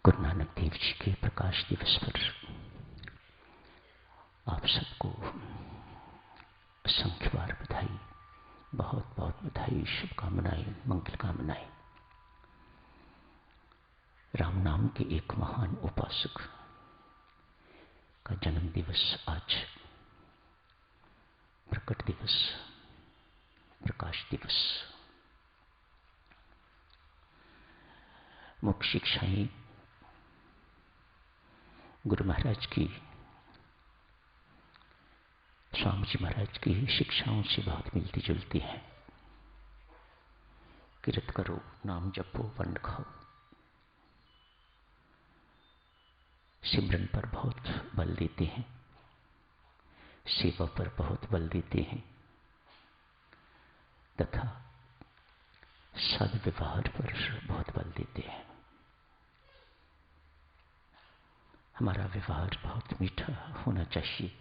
गुरु नानक देव जी के प्रकाश दिवस पर आप सबको असंख्य बार बधाई, बहुत बहुत बधाई, शुभकामनाएं, मंगल कामनाएं। राम नाम के एक महान उपासक का जन्म दिवस आज, प्रकट दिवस, प्रकाश दिवस। मुख्य शिक्षाएं गुरु महाराज की, स्वामी जी महाराज की शिक्षाओं से बहुत मिलती जुलती हैं। किरत करो, नाम जपो, वंड खाओ। सिमरन पर बहुत बल देते हैं, सेवा पर बहुत बल देते हैं तथा सद्व्यवहार पर बहुत बल देते हैं। हमारा व्यवहार बहुत मीठा होना चाहिए,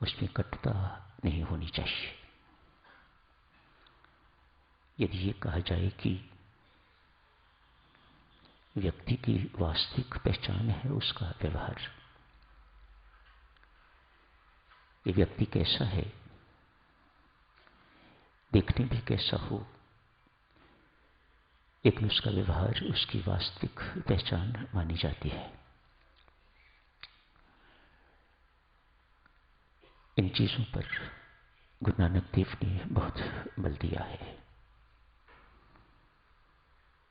उसमें कटुता नहीं होनी चाहिए। यदि ये कहा जाए कि व्यक्ति की वास्तविक पहचान है उसका व्यवहार, ये व्यक्ति कैसा है, देखने भी कैसा हो, लेकिन उसका व्यवहार उसकी वास्तविक पहचान मानी जाती है। इन चीजों पर गुरु नानक देव ने बहुत बल दिया है।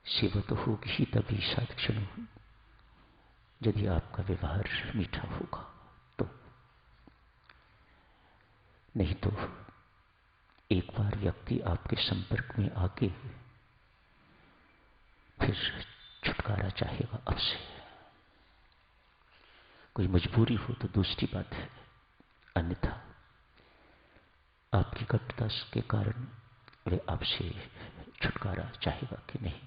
सेवा तो होगी ही तभी साधक्षण, यदि आपका व्यवहार मीठा होगा तो। नहीं तो एक बार व्यक्ति आपके संपर्क में आके फिर छुटकारा चाहेगा आपसे। कोई मजबूरी हो तो दूसरी बात है, अन्यथा आपकी कटुता के कारण वे आपसे छुटकारा चाहेगा कि नहीं,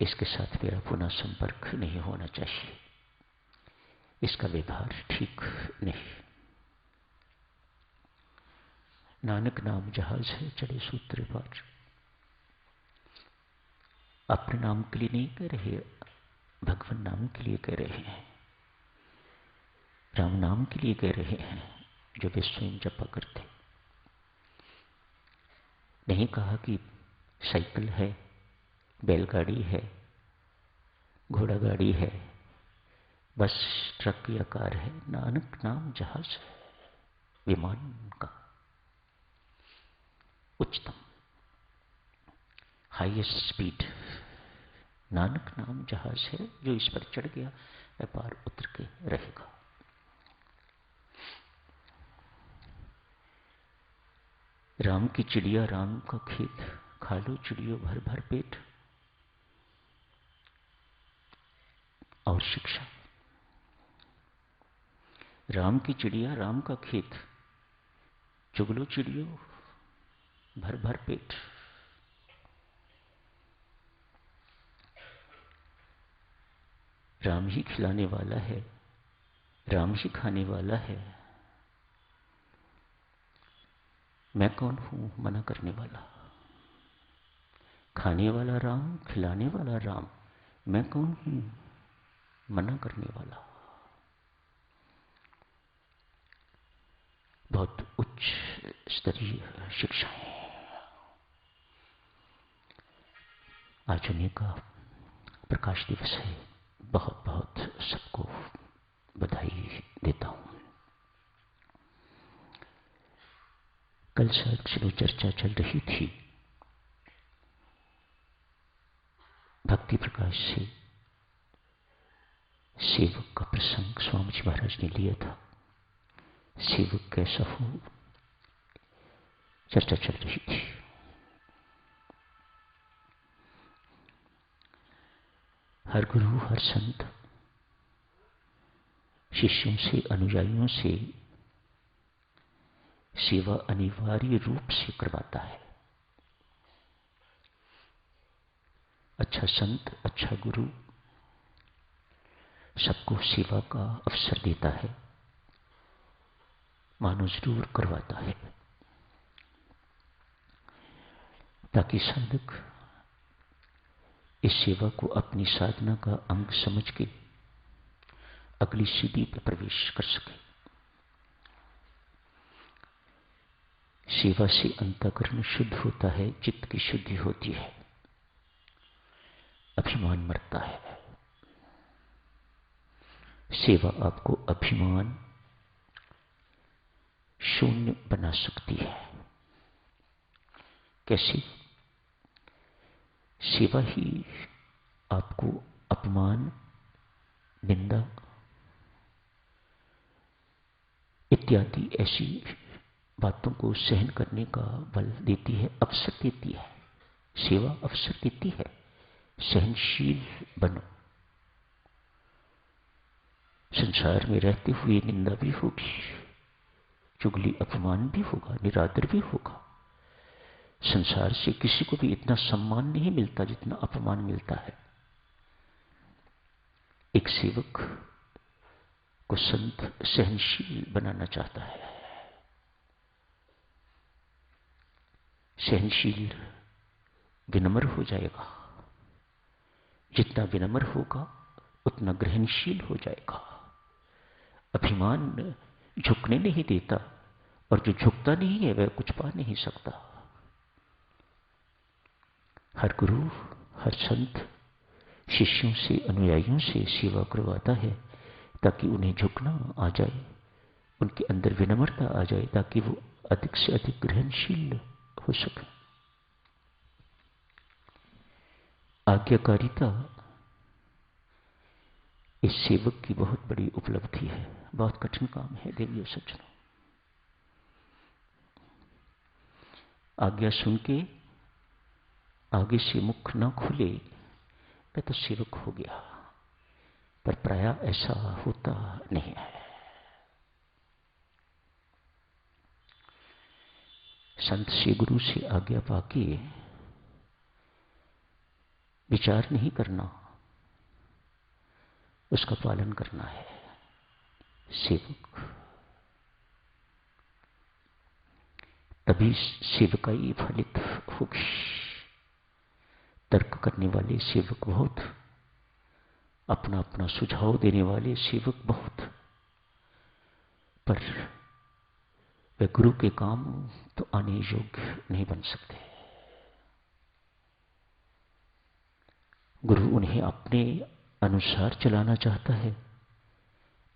इसके साथ मेरा पुनः संपर्क नहीं होना चाहिए, इसका व्यवहार ठीक नहीं। नानक नाम जहाज है, चढ़े सूत्र पार। अपने नाम के लिए नहीं कह रहे, भगवान नाम के लिए कह रहे हैं, राम नाम के लिए कह रहे हैं, जो वे स्वयं जपा करते। नहीं कहा कि साइकिल है, बैलगाड़ी है, घोड़ा गाड़ी है, बस ट्रक या कार है। नानक नाम जहाज है, विमान का उच्चतम, हाईएस्ट स्पीड। नानक नाम जहाज है, जो इस पर चढ़ गया वह पार उतर के रहेगा। राम की चिड़िया, राम का खेत, खा लो चिड़ियों भर भर पेट। और शिक्षा, राम की चिड़िया, राम का खेत, चुग लो चिड़ियों भर भर पेट। राम ही खिलाने वाला है, राम ही खाने वाला है। मैं कौन हूं मना करने वाला? खाने वाला राम, खिलाने वाला राम, मैं कौन हूं मना करने वाला? बहुत उच्च स्तरीय शिक्षाएं। आज उन्हीं का प्रकाश दिवस है। बहुत बहुत सबको बधाई देता हूं। कल शायद चर्चा चल रही थी, भक्ति प्रकाश से सेवक का प्रसंग स्वामी जी महाराज ने लिया था। सेवक कैसा हो, चर्चा चल रही थी। हर गुरु, हर संत शिष्यों से, अनुयायियों से सेवा अनिवार्य रूप से करवाता है। अच्छा संत, अच्छा गुरु सबको सेवा का अवसर देता है, मानो जरूर करवाता है, ताकि साधक इस सेवा को अपनी साधना का अंग समझ के अगली सीढ़ी पर प्रवेश कर सके। सेवा से अंतःकरण शुद्ध होता है, चित्त की शुद्धि होती है, अभिमान मरता है। सेवा आपको अभिमान शून्य बना सकती है। कैसे? सेवा ही आपको अपमान, निंदा इत्यादि ऐसी बातों को सहन करने का बल देती है, अवसर देती है। सेवा अवसर देती है, सहनशील बनो। संसार में रहते हुए निंदा भी होगी, चुगली अपमान भी होगा, निरादर भी होगा। संसार से किसी को भी इतना सम्मान नहीं मिलता जितना अपमान मिलता है। एक सेवक को संत सहनशील बनाना चाहता है। सहनशील विनम्र हो जाएगा, जितना विनम्र होगा उतना ग्रहणशील हो जाएगा। अभिमान झुकने नहीं देता, और जो झुकता नहीं है वह कुछ पा नहीं सकता। हर गुरु, हर संत शिष्यों से, अनुयायियों से सेवा करवाता है ताकि उन्हें झुकना आ जाए, उनके अंदर विनम्रता आ जाए, ताकि वो अधिक से अधिक ग्रहणशील हो सके। आज्ञाकारिता इस सेवक की बहुत बड़ी उपलब्धि है। बहुत कठिन काम है देवियों सज्जनों। आज्ञा सुन के आगे से मुख न खुले, मैं तो सेवक हो गया, पर प्रायः ऐसा होता नहीं है। संत से, गुरु से आज्ञा पाके विचार नहीं करना, उसका पालन करना है सेवक। तभी सेवकाई फलित होगी। तर्क करने वाले सेवक बहुत, अपना अपना सुझाव देने वाले सेवक बहुत, पर वे गुरु के काम तो आने योग्य नहीं बन सकते। गुरु उन्हें अपने अनुसार चलाना चाहता है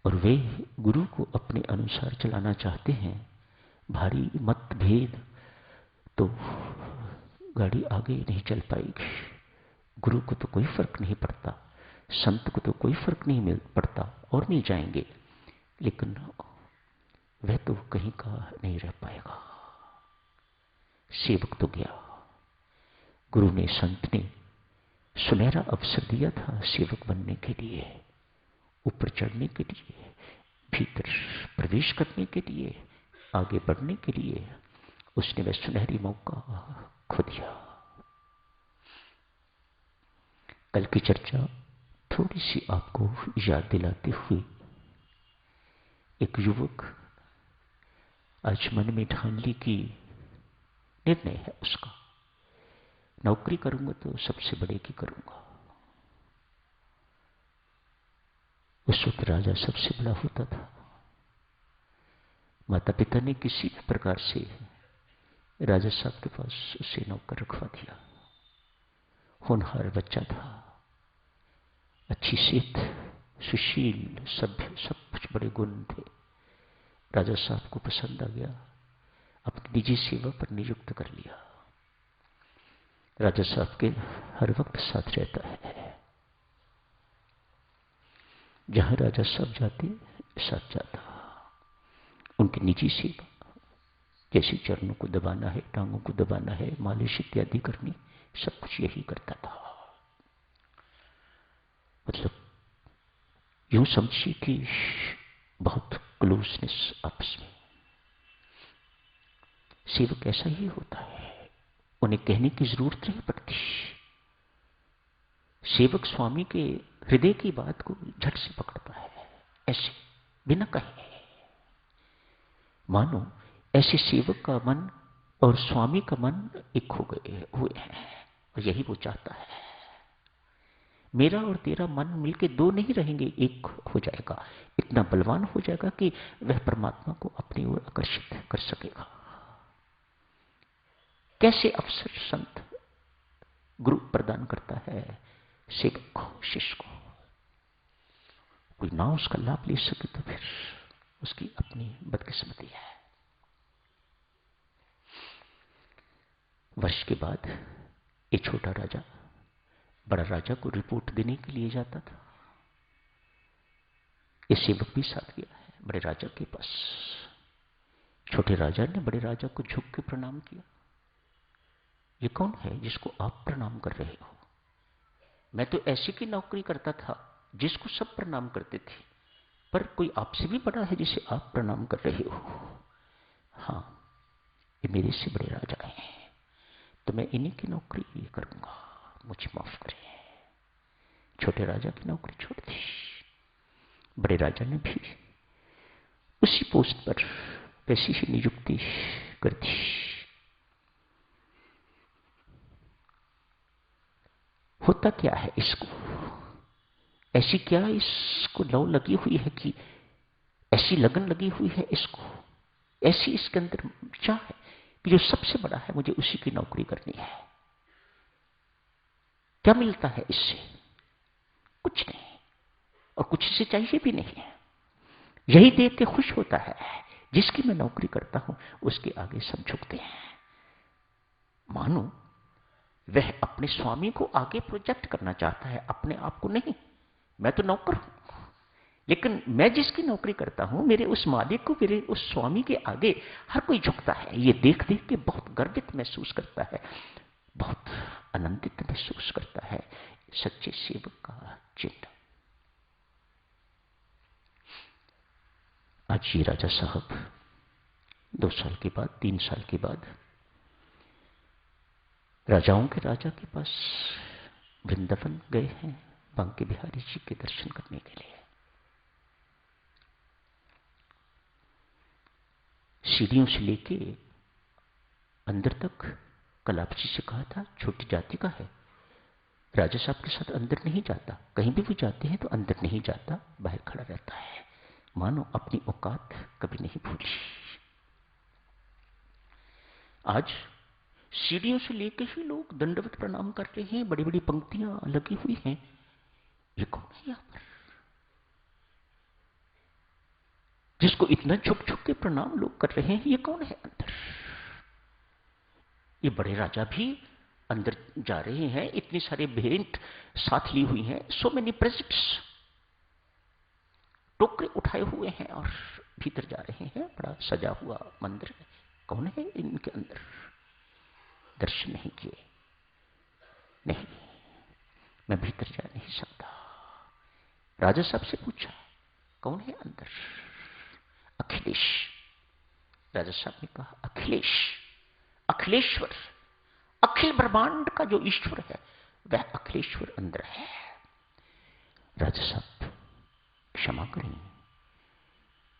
और वे गुरु को अपने अनुसार चलाना चाहते हैं। भारी मतभेद तो गाड़ी आगे नहीं चल पाएगी। गुरु को तो कोई फर्क नहीं पड़ता, संत को तो कोई फर्क नहीं पड़ता, और नहीं जाएंगे, लेकिन वह तो कहीं का नहीं रह पाएगा। सेवक तो गया। गुरु ने, संत ने सुनहरा अवसर दिया था सेवक बनने के लिए, ऊपर चढ़ने के लिए, भीतर प्रवेश करने के लिए, आगे बढ़ने के लिए। उसने वह सुनहरी मौका खो दिया। कल की चर्चा थोड़ी सी आपको याद दिलाते हुए, एक युवक आज मन में ठान ली कि निर्णय है उसका, नौकरी करूंगा तो सबसे बड़े की करूंगा। उस वक्त राजा सबसे बड़ा होता था। माता पिता ने किसी भी प्रकार से राजा साहब के पास उसे नौकर रखवा दिया। होनहार बच्चा था, अच्छी सेहत, सुशील, सभ्य, सब कुछ बड़े गुण थे। राजा साहब को पसंद आ गया, अपनी निजी सेवा पर नियुक्त कर लिया। राजा साहब के हर वक्त साथ रहता है, जहां राजा साहब जाते साथ जाता। उनकी निजी सेवा, जैसे चरणों को दबाना है, टांगों को दबाना है, मालिश इत्यादि करनी, सब कुछ यही करता था। मतलब यूं समझिए कि बहुत क्लोजनेस आपस में। सेवक ऐसा ही होता है, उन्हें कहने की जरूरत नहीं पड़ती। सेवक स्वामी के हृदय की बात को झट से पकड़ता है, ऐसे बिना कहे। मानो ऐसे सेवक का मन और स्वामी का मन एक हो गए हुए हैं, और यही वो चाहता है। मेरा और तेरा मन मिलके दो नहीं रहेंगे, एक हो जाएगा, इतना बलवान हो जाएगा कि वह परमात्मा को अपनी ओर आकर्षित कर सकेगा। कैसे अवसर संत गुरु प्रदान करता है सेवक को, शिष्य को। कोई ना उसका लाभ ले सके तो फिर उसकी अपनी बदकिस्मती है। वर्ष के बाद ये छोटा राजा बड़ा राजा को रिपोर्ट देने के लिए जाता था। ये सेवक भी साथ गया है बड़े राजा के पास। छोटे राजा ने बड़े राजा को झुक के प्रणाम किया। ये कौन है जिसको आप प्रणाम कर रहे हो? मैं तो ऐसी की नौकरी करता था जिसको सब प्रणाम करते थे, पर कोई आपसे भी बड़ा है जिसे आप प्रणाम कर रहे हो? हाँ, ये मेरे से बड़े राजा हैं, तो मैं इन्हीं की नौकरी करूंगा, मुझे माफ करें। छोटे राजा की नौकरी छोड़ दी। बड़े राजा ने भी उसी पोस्ट पर वैसी ही नियुक्ति कर दी। होता क्या है इसको? ऐसी क्या इसको लौ लगी हुई है कि ऐसी लगन लगी हुई है इसको, ऐसी इसके अंदर चाह है कि जो सबसे बड़ा है मुझे उसी की नौकरी करनी है। क्या मिलता है इससे? कुछ नहीं, और कुछ इसे चाहिए भी नहीं है। यही देख के खुश होता है, जिसकी मैं नौकरी करता हूं उसके आगे सब झुकते हैं। मानो वह अपने स्वामी को आगे प्रोजेक्ट करना चाहता है, अपने आप को नहीं। मैं तो नौकर हूं, लेकिन मैं जिसकी नौकरी करता हूं, मेरे उस मालिक को, मेरे उस स्वामी के आगे हर कोई झुकता है। ये देख देख के बहुत गर्वित महसूस करता है, बहुत आनंदित महसूस करता है। सच्चे सेवक का चिन्ह। आज ये राजा साहब 2 साल के बाद, 3 साल के बाद राजाओं के राजा के पास वृंदावन गए हैं बांके बिहारी जी के दर्शन करने के लिए। सीढ़ियों से लेके अंदर तक कलाप जी से कहा था, छोटी जाति का है, राजा साहब के साथ अंदर नहीं जाता। कहीं भी वो जाते हैं तो अंदर नहीं जाता, बाहर खड़ा रहता है, मानो अपनी औकात कभी नहीं भूली। आज सीढ़ियों से लेकर ही लोग दंडवत प्रणाम कर रहे हैं, बड़ी बड़ी पंक्तियां लगी हुई हैं। ये कौन है यहां पर जिसको इतना झुक झुक के प्रणाम लोग कर रहे हैं? ये कौन है अंदर? ये बड़े राजा भी अंदर जा रहे हैं, इतनी सारी भेंट साथ ली हुई हैं, सो मेनी प्रेजेंट्स, टोकरे उठाए हुए हैं और भीतर जा रहे हैं। बड़ा सजा हुआ मंदिर है। कौन है इनके अंदर? दर्शन नहीं किए, नहीं, मैं भीतर जा नहीं सकता। राजा साहब से पूछा, कौन है अंदर? अखिलेश। राजा साहब ने कहा, अखिलेश, अखिलेश्वर, अखिल ब्रह्मांड का जो ईश्वर है वह अखिलेश्वर अंदर है। राजा साहब क्षमा करें,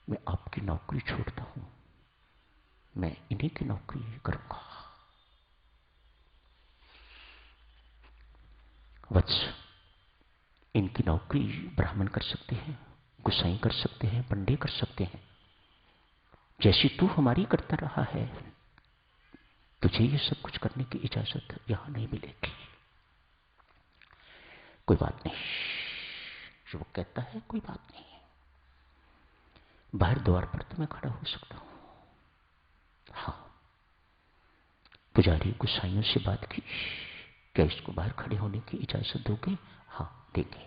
मैं आपकी नौकरी छोड़ता हूं, मैं इन्हीं की नौकरी करूंगा। वत्स, इनकी नौकरी ब्राह्मण कर सकते हैं, गुसाई कर सकते हैं, पंडे कर सकते हैं। जैसी तू हमारी करता रहा है, तुझे ये सब कुछ करने की इजाजत यहां नहीं मिलेगी। कोई बात नहीं, जो वो कहता है कोई बात नहीं, बाहर द्वार पर तो मैं खड़ा हो सकता हूं। हाँ, पुजारी गुसाइयों से बात की, क्या इसको बाहर खड़े होने की इजाजत दोगे? हाँ देंगे।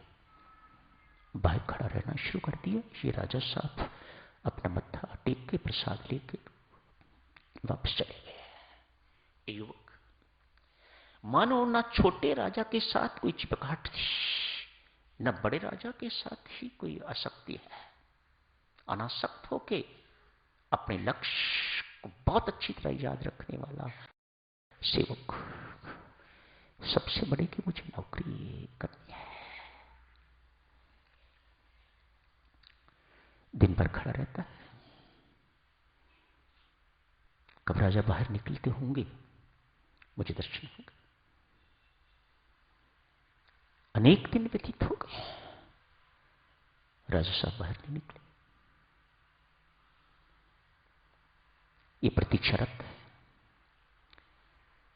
बाहर खड़ा रहना शुरू कर दिया। ये राजा साहब अपना मत्था टेक के प्रसाद लेके वापस चले गए। युवक, मानो ना छोटे राजा के साथ कोई चिपकाहट थी, न बड़े राजा के साथ ही कोई आसक्ति है। अनासक्त होके अपने लक्ष्य को बहुत अच्छी तरह याद रखने वाला सेवक, सबसे बड़े की मुझे नौकरी करनी है। दिन भर खड़ा रहता है। कब राजा बाहर निकलते होंगे, मुझे दर्शन होगा। अनेक दिन व्यतीत हो गए, राजा साहब बाहर नहीं निकले। ये प्रतीक्षारत है,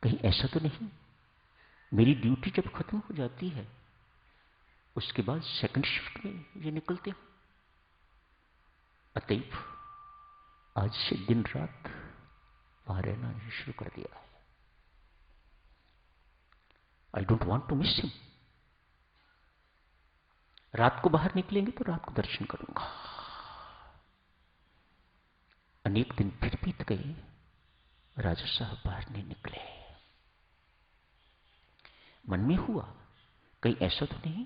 कहीं ऐसा तो नहीं मेरी ड्यूटी जब खत्म हो जाती है उसके बाद सेकंड शिफ्ट में ये निकलते हो। अतएव आज से दिन रात वहां रहना शुरू कर दिया है। I don't want to miss him. रात को बाहर निकलेंगे तो रात को दर्शन करूंगा। अनेक दिन फिर बीत गए, राजा साहब बाहर नहीं निकले। मन में हुआ कहीं ऐसा तो नहीं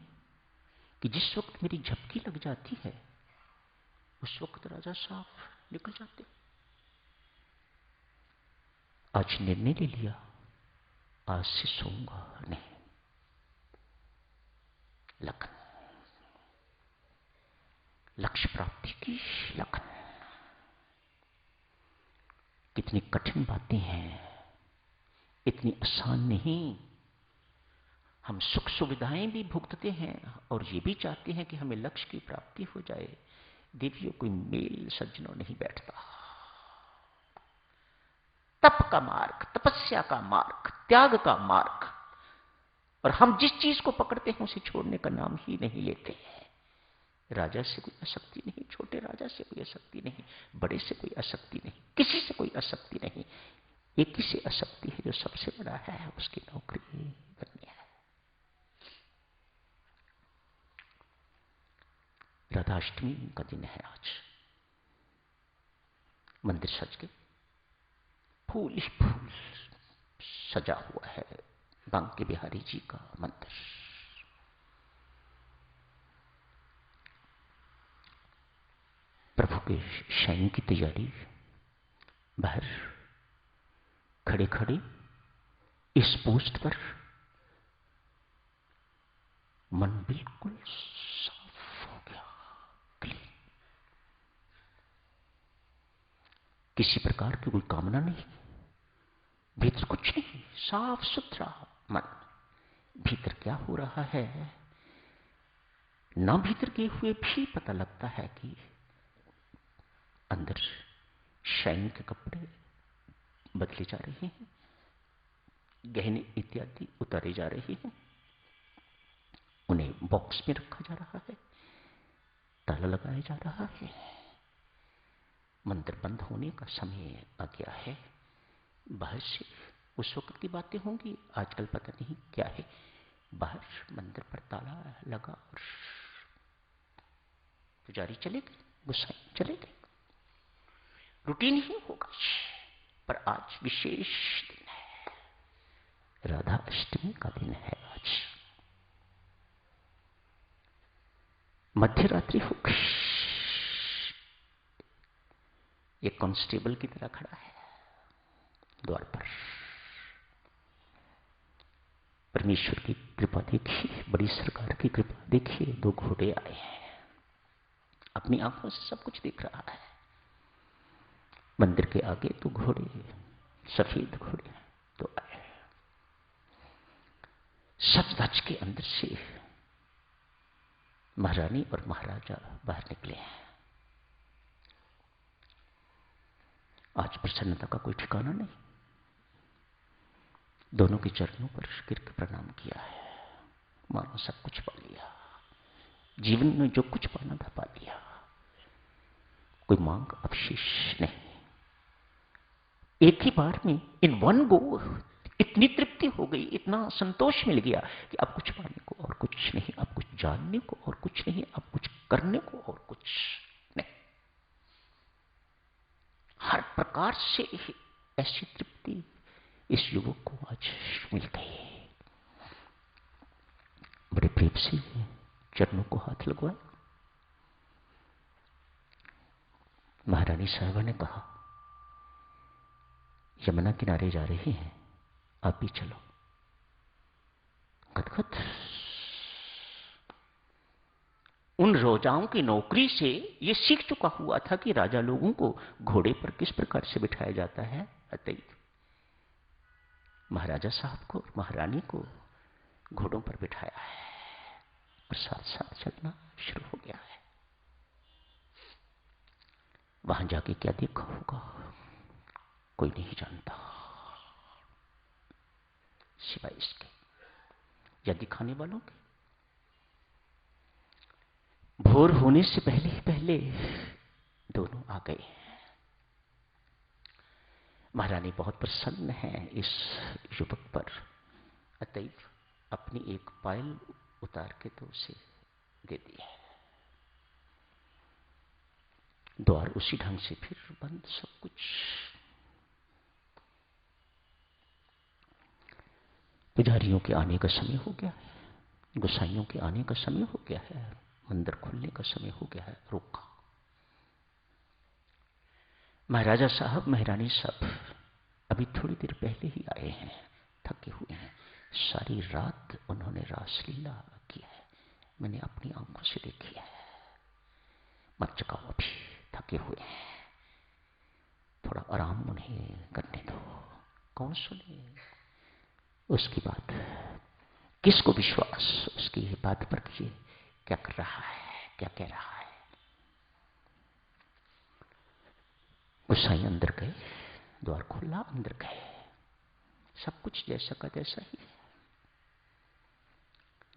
कि जिस वक्त मेरी झपकी लग जाती है उस वक्त राजा साहब निकल जाते। आज निर्णय ले लिया, आज से सोऊंगा नहीं। लगन, लक्ष्य प्राप्ति की लगन। कितनी कठिन बातें हैं, इतनी आसान नहीं। हम सुख सुविधाएं भी भुगतते हैं और ये भी चाहते हैं कि हमें लक्ष्य की प्राप्ति हो जाए। देवियों, कोई मेल सज्जनों नहीं बैठता। तप का मार्ग, तपस्या का मार्ग, त्याग का मार्ग, और हम जिस चीज को पकड़ते हैं उसे छोड़ने का नाम ही नहीं लेते। राजा से कोई आसक्ति नहीं, छोटे राजा से कोई आसक्ति नहीं, बड़े से कोई आसक्ति नहीं, किसी से कोई आसक्ति नहीं। एक ही से आसक्ति है जो सबसे बड़ा है, उसकी नौकरी बननी है। राधाष्टमी का दिन है आज। मंदिर सज के फूल ही फूल सजा हुआ है। बांके बिहारी जी का मंदिर। प्रभु के शयन की तैयारी। बाहर खड़े खड़े इस पोस्ट पर मन बिल्कुल साफ हो गया, क्लीन। किसी प्रकार की कोई कामना नहीं, भीतर कुछ नहीं, साफ सुथरा मन। भीतर क्या हो रहा है ना भीतर गए हुए भी पता लगता है कि अंदर शयन के कपड़े बदले जा रहे हैं, गहने इत्यादि उतारे जा रहे हैं, उन्हें बॉक्स में रखा जा रहा है, ताला लगाया जा रहा है। मंदिर बंद होने का समय आ गया है। बाहर से उस वक्त की बातें होंगी, आजकल पता नहीं क्या है। बाहर मंदिर पर ताला लगा और पुजारी चले गए, गोसाई चले गए। रूटीन ही होगा, पर आज विशेष दिन है। राधा अष्टमी का दिन है आज। मध्य रात्रि हो गई। ये कांस्टेबल की तरह खड़ा है द्वार पर। परमेश्वर की कृपा देखिए, बड़ी सरकार की कृपा देखिए। 2 घोड़े आए हैं, अपनी आंखों से सब कुछ देख रहा है। मंदिर के आगे 2 घोड़े, सफेद घोड़े तो आए। सच धज के अंदर से महारानी और महाराजा बाहर निकले हैं। आज प्रसन्नता का कोई ठिकाना नहीं। दोनों के चरणों पर गिर के प्रणाम किया है, मानो सब कुछ पा लिया। जीवन में जो कुछ पाना था पा लिया, कोई मांग अवशेष नहीं। एक ही बार में इन वन गो इतनी तृप्ति हो गई, इतना संतोष मिल गया कि अब कुछ पाने को और कुछ नहीं, अब कुछ जानने को और कुछ नहीं, अब कुछ करने को और कुछ नहीं। हर प्रकार से ऐसी तृप्ति इस युवक को आज मिल गई। बड़े प्रेम से चरणों को हाथ लगवाया। महारानी साहिबा ने कहा, यमुना किनारे जा रहे हैं, आप भी चलो। गदगद। उन रोजाओं की नौकरी से यह सीख चुका हुआ था कि राजा लोगों को घोड़े पर किस प्रकार से बिठाया जाता है। अतएव महाराजा साहब को और महारानी को घोड़ों पर बिठाया है। और साथ साथ चलना शुरू हो गया है। वहां जाके क्या देखा होगा कोई नहीं जानता, सिवाय इसके या दिखाने वालों के। भोर होने से पहले ही पहले दोनों आ गए। महारानी बहुत प्रसन्न है इस युवक पर, अतएव अपनी एक पायल उतार के तो उसे दे दी है। द्वार उसी ढंग से फिर बंद, सब कुछ। पुजारियों के आने का समय हो गया है, गोसाइयों के आने का समय हो गया है, मंदिर खुलने का समय हो गया है। रोका। महाराजा साहब, महारानी साहब अभी थोड़ी देर पहले ही आए हैं, थके हुए हैं। सारी रात उन्होंने रासलीला की है, मैंने अपनी आंखों से देखी है। मर चुका हूं, अभी थके हुए हैं, थोड़ा आराम उन्हें करने दो। कौन सुने उसकी बात, किसको विश्वास उसकी बात पर कि क्या कर रहा है, क्या कह रहा है। गोसाई अंदर गए, द्वार खोला, अंदर गए। सब कुछ जैसा का तैसा ही है।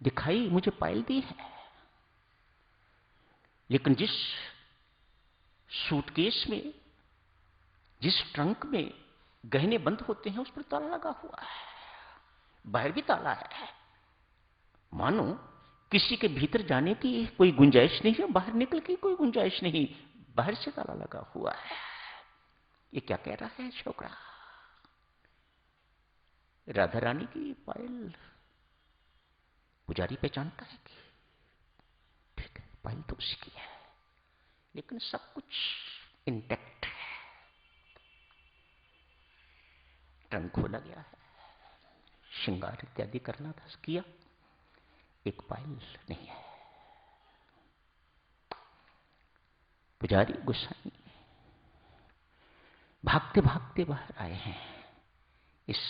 दिखाई मुझे पायल दी है, लेकिन जिस सूटकेस में, जिस ट्रंक में गहने बंद होते हैं उस पर ताला लगा हुआ है, बाहर भी ताला है। मानो किसी के भीतर जाने की कोई गुंजाइश नहीं है, बाहर निकल की कोई गुंजाइश नहीं, बाहर से ताला लगा हुआ है। ये क्या कह रहा है छोकरा? राधा रानी की पायल पुजारी पहचानता है कि ठीक है, पायल तो उसकी है, लेकिन सब कुछ इंटैक्ट है। ट्रंक खोला गया है, श्रृंगार इत्यादि करना था, किया, एक पायल नहीं है। पुजारी गोसाई भागते भागते बाहर आए हैं इस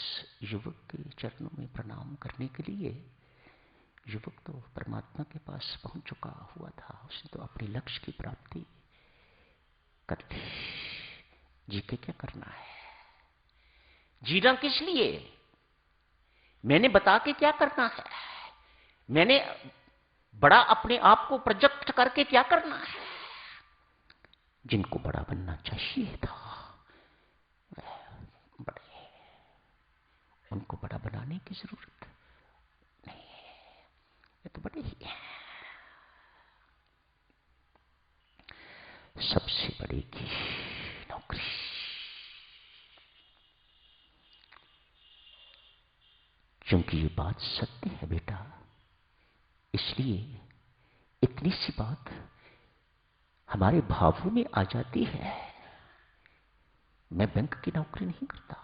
युवक के चरणों में प्रणाम करने के लिए। युवक तो परमात्मा के पास पहुंच चुका हुआ था, उसने तो अपने लक्ष्य की प्राप्ति कर ली। जी के क्या करना है? जीना किस लिए? मैंने बता के क्या करना है? मैंने बड़ा अपने आप को प्रोजेक्ट करके क्या करना है? जिनको बड़ा बनना चाहिए था बड़े, उनको बड़ा बनाने की जरूरत नहीं है, ये तो बड़े ही हैं। सबसे बड़े की नौकरी। क्योंकि ये बात सत्य है बेटा, इसलिए इतनी सी बात हमारे भावों में आ जाती है। मैं बैंक की नौकरी नहीं करता,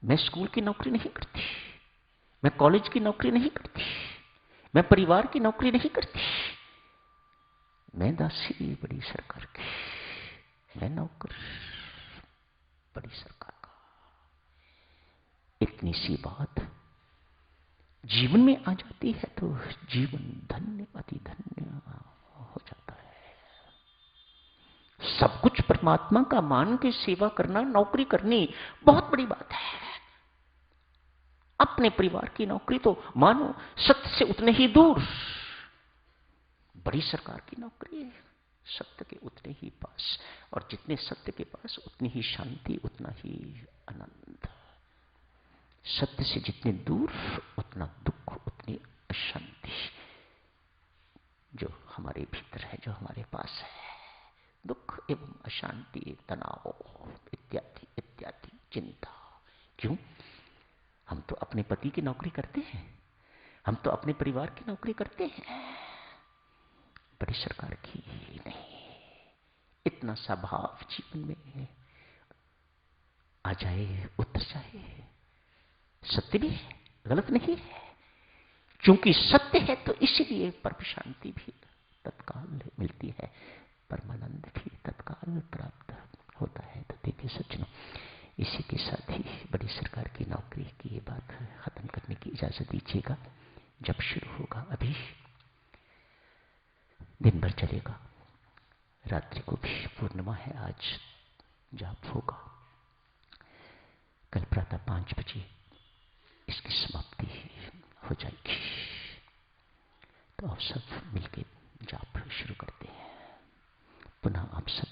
मैं स्कूल की नौकरी नहीं करती, मैं कॉलेज की नौकरी नहीं करती, मैं परिवार की नौकरी नहीं करती, मैं दासी बड़ी सरकार की, मैं नौकर बड़ी सरकार का। इतनी सी बात जीवन में आ जाती है तो जीवन धन्य अति धन्य हो जाता है। सब कुछ परमात्मा का मान के सेवा करना, नौकरी करनी बहुत बड़ी बात है। अपने परिवार की नौकरी तो मानो सत्य से उतने ही दूर, बड़ी सरकार की नौकरी है सत्य के उतने ही पास, और जितने सत्य के पास उतनी ही शांति, उतना ही आनंद। सत्य से जितने दूर उतना दुख, उतनी अशांति जो हमारे भीतर है, जो हमारे पास है। दुख एवं अशांति, तनाव इत्यादि इत्यादि, चिंता। क्यों? हम तो अपने पति की नौकरी करते हैं, हम तो अपने परिवार की नौकरी करते हैं, बड़ी सरकार की नहीं। इतना सा भाव जीवन में आ जाए, उतर जाए, सत्य भी है, गलत नहीं है। क्योंकि सत्य है तो इसीलिए परम शांति भी तत्काल मिलती है, परमानंद भी तत्काल प्राप्त होता है। तो देखिए सज्जनों, इसी के साथ ही बड़ी सरकार की नौकरी की ये बात खत्म करने की इजाजत दीजिएगा। जब शुरू होगा, अभी दिन भर चलेगा, रात्रि को भी पूर्णिमा है आज, जाप होगा। कल प्रातः 5 बजे इसकी समाप्ति हो जाएगी। तो आप सब मिलकर जाप शुरू करते हैं। पुनः आप सब